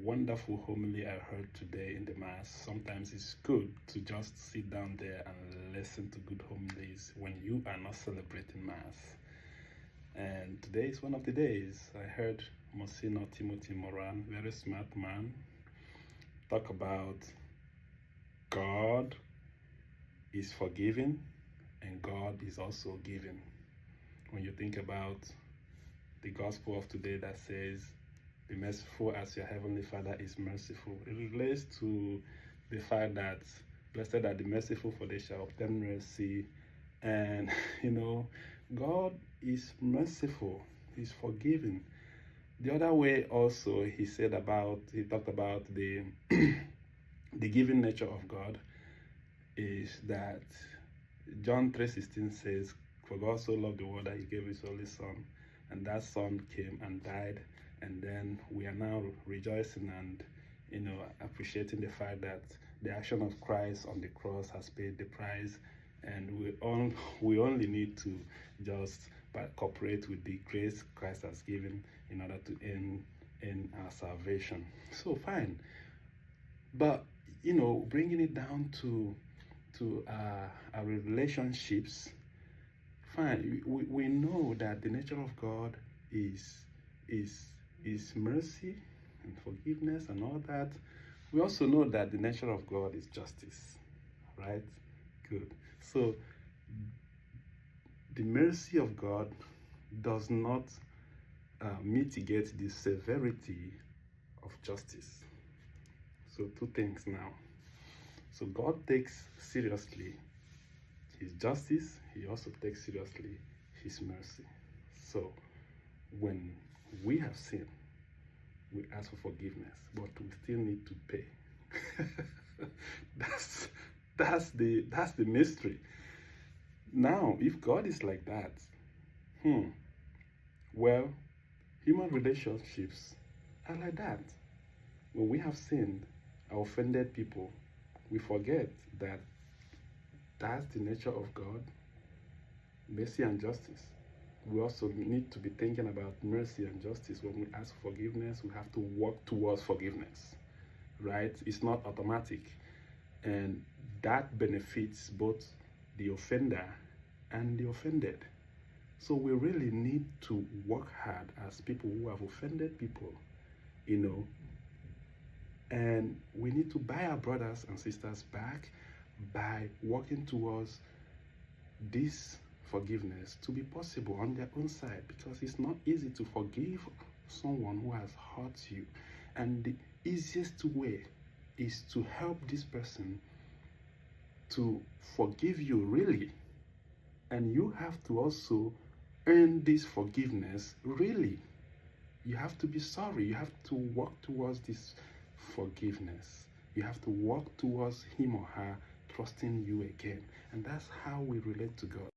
wonderful homily I heard today in the Mass. Sometimes it's good to just sit down there and listen to good homilies when you are not celebrating Mass. And today is one of the days. I heard Monsignor Timothy Moran, very smart man, talk about God is forgiving and God is also giving. When you think about the gospel of today that says, be merciful as your heavenly Father is merciful, it relates to the fact that blessed are the merciful, for they shall obtain mercy. And God is merciful, he's forgiving. The other way also, he talked about the the giving nature of God is that John 3:16 says, for God so loved the world that he gave his only son, and that son came and died, and then we are now rejoicing and appreciating the fact that the action of Christ on the cross has paid the price, and we only need to just cooperate with the grace Christ has given in order to end in our salvation. So fine, but bringing it down to our relationships, fine, we know that the nature of God is mercy and forgiveness and all that. We also know that the nature of God is justice, right? Good. So the mercy of God does not mitigate the severity of justice. So two things now. So God takes seriously his justice, he also takes seriously his mercy. So when we have sinned, we ask for forgiveness, but we still need to pay. that's the mystery. Now, if God is like that, well, human relationships are like that. When we have sinned, offended people, we forget that that's the nature of God, mercy and justice. We also need to be thinking about mercy and justice. When we ask for forgiveness, we have to work towards forgiveness, right? It's not automatic. And that benefits both the offender and the offended. So we really need to work hard as people who have offended people, and we need to buy our brothers and sisters back by working towards this forgiveness to be possible on their own side, because it's not easy to forgive someone who has hurt you. And the easiest way is to help this person to forgive you, really. And you have to also earn this forgiveness, really. You have to be sorry. You have to work towards this forgiveness. You have to work towards him or her trusting you again. And that's how we relate to God.